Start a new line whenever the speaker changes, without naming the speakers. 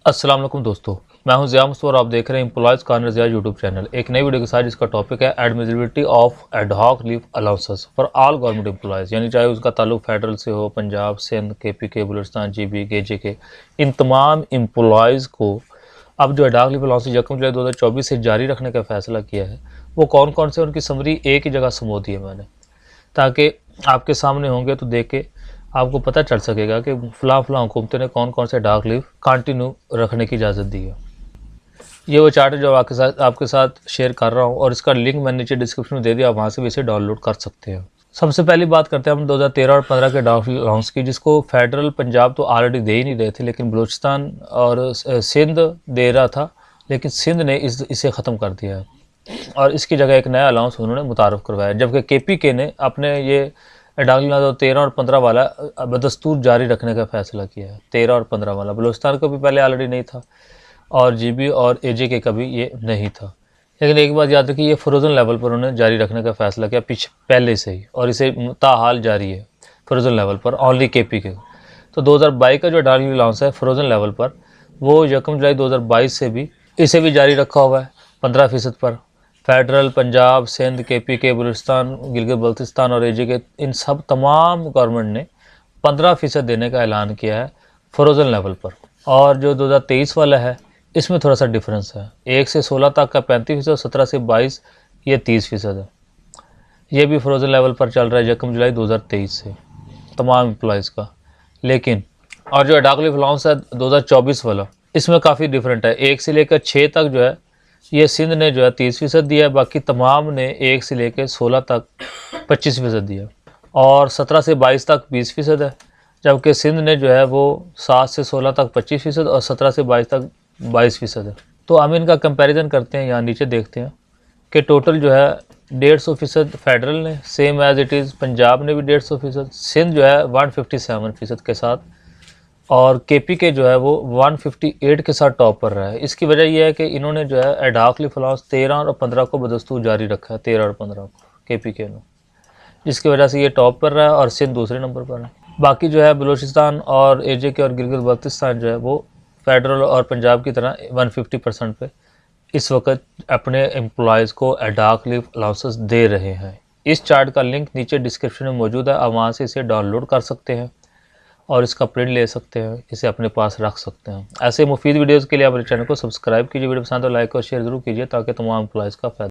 अस्सलाम वालेकुम दोस्तों, मैं हूं ज़िया मुस्तफ़ा और आप देख रहे हैं employees corner Zia YouTube channel. एक नई वीडियो के साथ जिसका टॉपिक है admissibility of ad hoc leave allowances for all government employees, यानी चाहे उसका ताल्लुक फेडरल से हो, Punjab, Sindh, KPK, Balochistan, GB, KJK, इन तमाम एम्प्लॉयज़ को अब जो एड हॉक लीव अलाउंसेस 1 जुलाई 2024 से जारी रखने का फैसला किया है। वो कौन कौन से, उनकी समरी एक ही जगह समो दी है मैंने, ताकि आपके सामने होंगे तो देख के आपको पता चल सकेगा कि फ़लाँ हुकूमतों ने कौन कौन से डार्क लीव कंटिन्यू रखने की इजाज़त दी है। ये वो चार्ट है जो आपके साथ शेयर कर रहा हूँ और इसका लिंक मैंने नीचे डिस्क्रिप्शन में दे दिया, आप वहाँ से भी इसे डाउनलोड कर सकते हैं। सबसे पहली बात करते हैं हम 2013 और 15 के डार्क लीव अलाउंस की, जिसको फेडरल पंजाब तो ऑलरेडी दे ही नहीं रहे थे, लेकिन बलूचिस्तान और सिंध दे रहा था, लेकिन सिंध ने इसे ख़त्म कर दिया है और इसकी जगह एक नया अलाउंस उन्होंने मुतारफ़ करवाया, जबकि KPK ने अपने ये डार्क लीव 13 और 15 वाला बदस्तूर जारी रखने का फैसला किया है। 13 और 15 वाला बलूचिस्तान को भी पहले ऑलरेडी नहीं था और GB और AJK का भी ये नहीं था, लेकिन एक बात याद रखिए, ये फ्रोज़न लेवल पर उन्होंने जारी रखने का फैसला किया पहले से ही, और इसे ताहाल जारी है फ्रोज़न लेवल पर ओनली KPK। तो 2022 का जो डार्क लीव अलाउंस है फ्रोज़न लेवल पर, वो 1 जुलाई 2022 से भी इसे भी जारी रखा हुआ है 15% पर। फेडरल, पंजाब, सिंध, KPK, बलूचिस्तान, गिलगित बल्तिस्तान और AJK, इन सब तमाम गवर्नमेंट ने 15% देने का ऐलान किया है फ्रोज़न लेवल पर। और जो 2023 वाला है, इसमें थोड़ा सा डिफरेंस है, 1 से 16 तक का 35%, 17 से 22 ये 30% है। ये भी फ्रोज़न लेवल पर चल रहा है 1 जुलाई 2023 से तमाम एम्प्लॉयज़ का। लेकिन और जो डार्क लीव अलाउंस है 2024 वाला, इसमें काफ़ी डिफरेंट है। 1 से लेकर 6 तक जो है ये सिंध ने जो है 30% दिया है, बाकी तमाम ने 1 से लेकर 16 तक 25% दिया, और 17 से 22 तक 20% है, जबकि सिंध ने जो है वो 7 से 16 तक 25% और 17 से 22 तक 22% है। तो हम इनका कंपैरिजन करते हैं, यहाँ नीचे देखते हैं कि टोटल जो है 150% फेडरल ने, same as it is Punjab ने भी 150%, सिंध जो है 157% के साथ, और KPK जो है वो 158 के साथ टॉप पर रहा है। इसकी वजह यह है कि इन्होंने जो है एड हॉक लीव अलाउंस 13 और 15 को बदस्तूर जारी रखा है, 13 और 15 को KPK ने, जिसकी वजह से ये टॉप पर रहा है और सिंध दूसरे नंबर पर है। बाकी जो है बलूचिस्तान और AJK और गिलगित बल्तिस्तान जो है वो फेडरल और पंजाब की तरह 150% पे इस वक्त अपने एम्प्लॉयज़ को एड हॉक लीव अलाउंसेस दे रहे हैं। इस चार्ट का लिंक नीचे डिस्क्रिप्शन में मौजूद है, आप वहाँ से इसे डाउनलोड कर सकते हैं और इसका प्रिंट ले सकते हैं, इसे अपने पास रख सकते हैं। ऐसे मुफीद वीडियोज़ के लिए हमारे चैनल को सब्सक्राइब कीजिए, वीडियो पसंद हो लाइक और शेयर ज़रूर कीजिए, ताकि तमाम एम्प्लॉयज़ का फ़ायदा